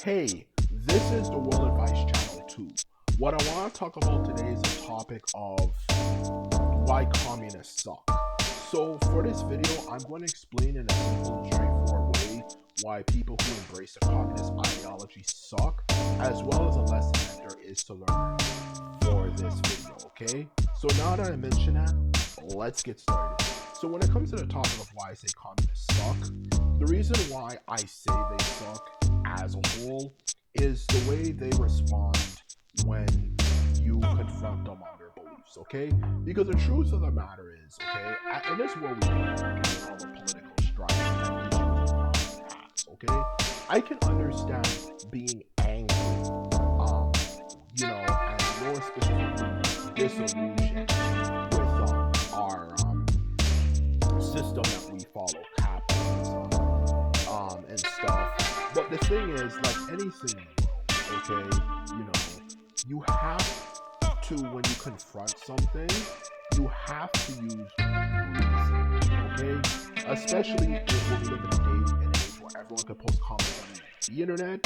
Hey, this is the World Advice Channel 2. What I want to talk about today is the topic of why communists suck. So, for this video, I'm going to explain in a simple and straightforward way why people who embrace the communist ideology suck, as well as a lesson that there is to learn for this video, okay? So, now that I mention that, let's get started. So, when it comes to the topic of why I say communists suck, the reason why I say they suck as a whole is the way they respond when you confront them on their beliefs, okay? Because the truth of the matter is, okay, and this is where we get all the political strife and issues in the past, okay? I can understand being angry, and more specifically, disillusioned with our system that we follow, capitalism, and stuff. But the thing is, like anything in the world, okay, you have to, when you confront something, you have to use reason, okay? Especially when we live in a day and age where everyone can post comments on the internet,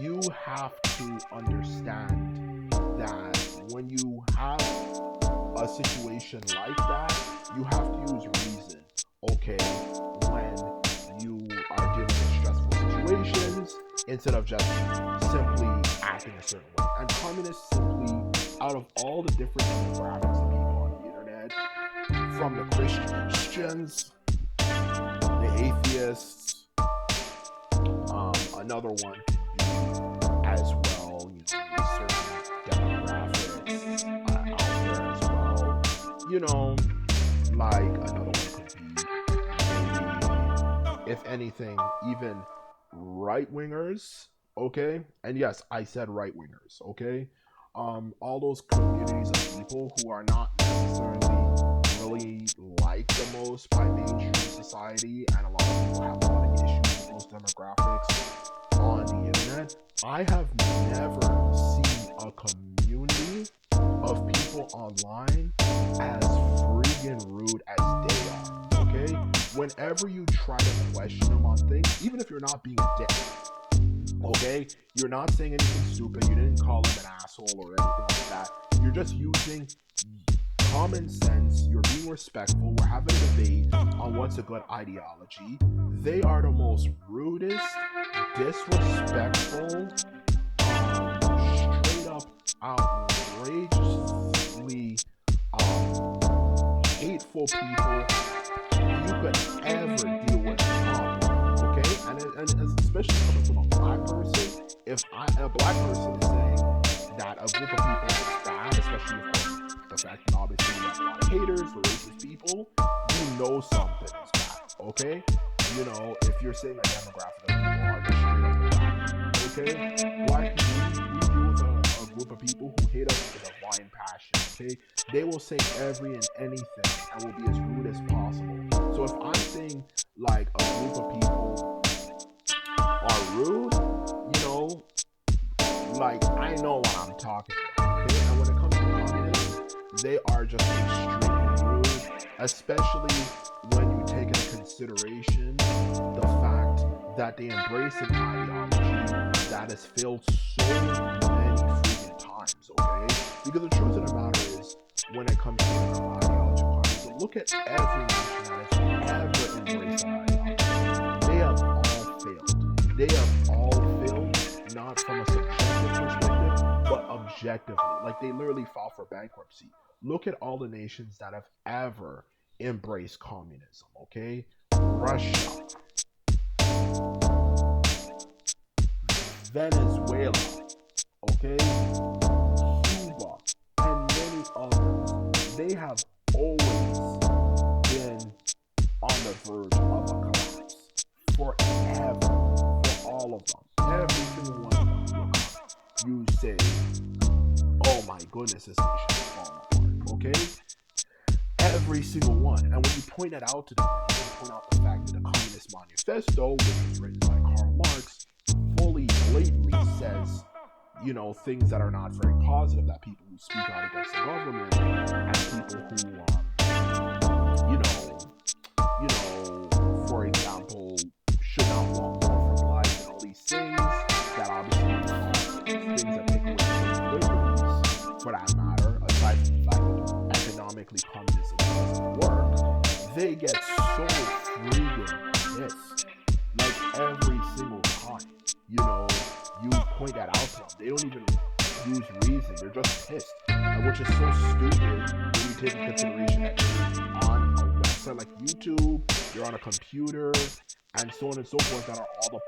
you have to understand that when you have a situation like that, you have to use reason, okay, when you are dealing with stressful situations instead of just simply acting a certain way. And communists simply, out of all the different demographics of people on the internet, from the Christians, the atheists, another one could be as well, certain demographics out there as well, like another one could be maybe, if anything, even right-wingers, okay? And yes, I said right-wingers, okay? All those communities of people who are not necessarily really liked the most by mainstream society, and a lot of people have a lot of issues with those demographics on the internet. I have never seen a community of people online as friggin' rude as they are, okay? Whenever you try to question them on things, even if you're not being a dick, okay? You're not saying anything stupid, you didn't call them an asshole or anything like that. You're just using common sense, you're being respectful, we're having a debate on what's a good ideology. They are the most rudest, disrespectful, straight up outrageously hateful people you could ever deal with, okay? And especially coming from a black person, if a black person is saying that a group of people is bad, especially with the fact that obviously you have a lot of haters, the racist people, something is bad, okay? If you're saying a demographic of people are just straight up bad, okay? Black people, we deal with a group of people who hate us with a divine passion, okay? They will say every and anything and will be as rude as possible. So if I'm saying like a group of people are rude, like I know what I'm talking about, okay? And when it comes to communists, they are just extremely rude, especially when you take into consideration the fact that they embrace an ideology that has failed so many freaking times, okay? Because the truth of the matter is, when it comes to the ideology of communism, look at every nation that has ever embraced an ideology. They have all failed. They have all failed, not from a subjective perspective, but objectively. Like, they literally file for bankruptcy. Look at all the nations that have ever embraced communism, okay? Russia, Venezuela, okay? Cuba, and many others. They have always been on the verge of a collapse. Forever. For all of them. Every single one of them. You say, oh my goodness, this nation is falling apart, okay? Every single one. And when you point that out to them, you can point out the fact that the Communist Manifesto, which was written by Karl Marx, fully blatantly says, things that are not very positive, that people who speak out against the government and people who, for example, should not want more from life and all these things they get so freaking pissed. Like every single time, you know, you point that out to them. They don't even use reason. They're just pissed. And which is so stupid when you take into consideration that you're on a website like YouTube, you're on a computer, and so on and so forth, that are all the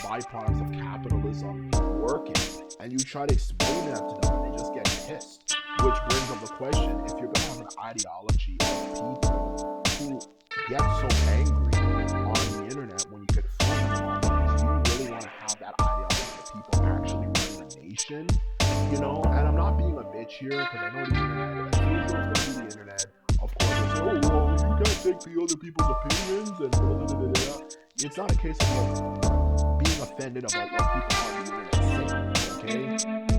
byproducts of capitalism working. And you try to explain that to them, and they just get pissed. Which brings up the question, if you're going to have an ideology of people who get so angry on the internet when you confront them, do you really want to have that ideology of people actually running a nation? You know, and I'm not being a bitch here, because I know the internet, as usual, it's going to be the internet. Of course, it's, oh, well, you can't take the other people's opinions, and blah, blah, blah, blah. It's not a case of being offended about what people on the internet say, okay?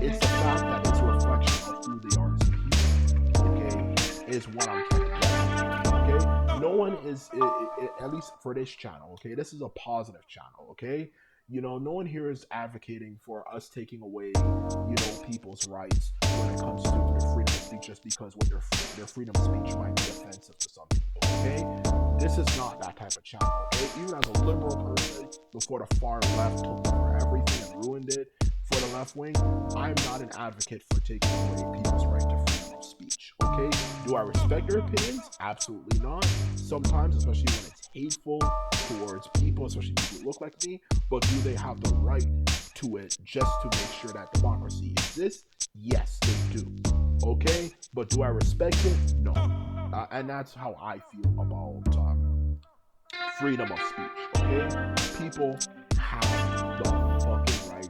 It's the fact that it's a reflection of who they are as people, okay? Is what I'm trying to get at, okay? No one is, at least for this channel, okay? This is a positive channel, okay? You know, no one here is advocating for us taking away, you know, people's rights when it comes to their freedom of speech, just because what their freedom of speech might be offensive to some people, okay? This is not that type of channel, okay? Even as a liberal person, before the far left took over everything and ruined it for the left wing, I'm not an advocate for taking away people's right to freedom of speech, okay? Do I respect their opinions? Absolutely not. Sometimes, especially when it's hateful towards people, especially people who look like me, but do they have the right to it just to make sure that democracy exists? Yes, they do. Okay? But do I respect it? No. And that's how I feel about freedom of speech. Okay? People have the fucking right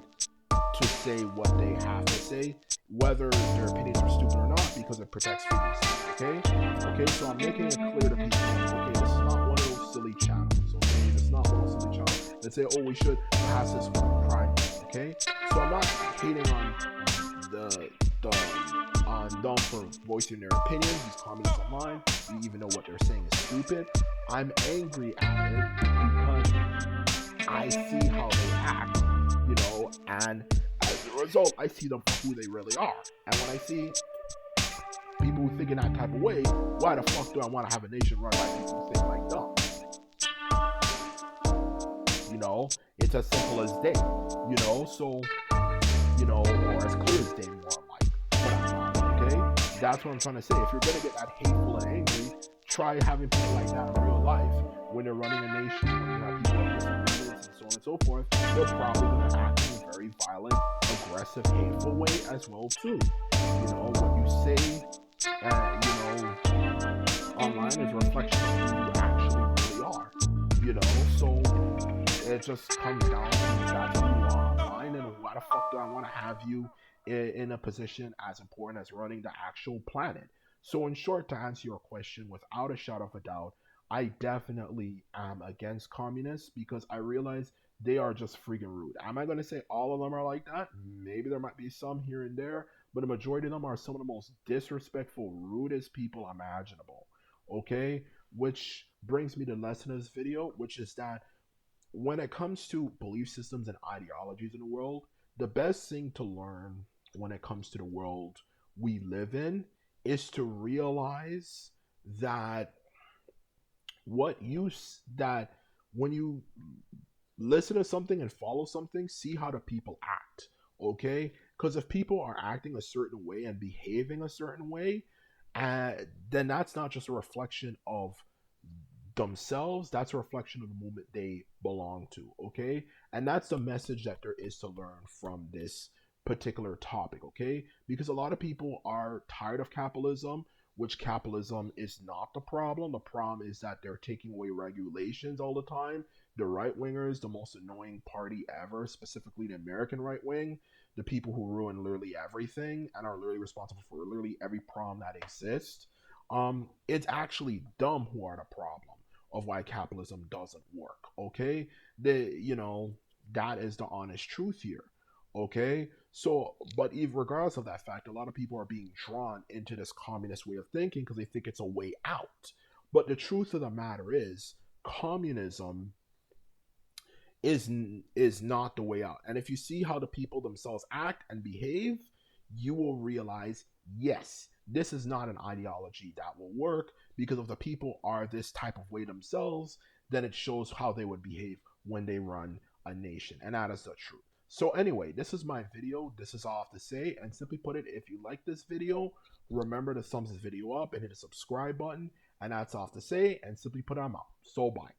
to say what they have to say, whether their opinions are stupid or not, because it protects freedom of speech. Okay? Okay, so I'm making it clear to people. Okay, this is not one of those silly channels. Okay? It's not one of those silly channels that say, oh, we should pass this for Pride Month. Okay? So I'm not hating on on them for voicing their opinions. These comments online, you even know what they're saying is stupid. I'm angry at it because I see how they act, you know, and as a result, I see them for who they really are. And when I see people who think in that type of way, why the fuck do I want to have a nation run by people who think like them? You know, it's as simple as day, you know, so, you know, or as clear as day, more like, but I'm not, okay? That's what I'm trying to say. If you're going to get that hateful and angry, try having people like that in real life when they're running a nation, when you have people with disagreements and so on and so forth. They're probably going to act in a very violent, aggressive, hateful way as well too. You know, what you say, you know, online is a reflection of who you actually really are. You know, so it just comes down to that's who you are online, and why the fuck do I want to have you in a position as important as running the actual planet? So in short, to answer your question, without a shadow of a doubt, I definitely am against communists because I realize they are just freaking rude. Am I going to say all of them are like that? Maybe there might be some here and there, but the majority of them are some of the most disrespectful, rudest people imaginable. Okay? Which brings me to the lesson of this video, which is that when it comes to belief systems and ideologies in the world, the best thing to learn when it comes to the world we live in is to realize that that when you listen to something and follow something, see how the people act, okay? Because if people are acting a certain way and behaving a certain way, then that's not just a reflection of themselves, that's a reflection of the movement they belong to, okay? And that's the message that there is to learn from this particular topic, okay? Because a lot of people are tired of capitalism, which capitalism is not the problem. The problem is that they're taking away regulations all the time. The right wingers, the most annoying party ever, specifically the American right wing, the people who ruin literally everything and are literally responsible for literally every problem that exists. It's actually them who are the problem of why capitalism doesn't work, okay? That is the honest truth here, okay? So, but even regardless of that fact, a lot of people are being drawn into this communist way of thinking because they think it's a way out. But the truth of the matter is, communism is not the way out. And if you see how the people themselves act and behave, you will realize, yes, this is not an ideology that will work, because if the people are this type of way themselves, then it shows how they would behave when they run a nation. And that is the truth. So anyway, this is my video. This is all I have to say. And simply put it, if you like this video, remember to thumbs this video up and hit the subscribe button. And that's all I have to say. And simply put, I'm out. So bye.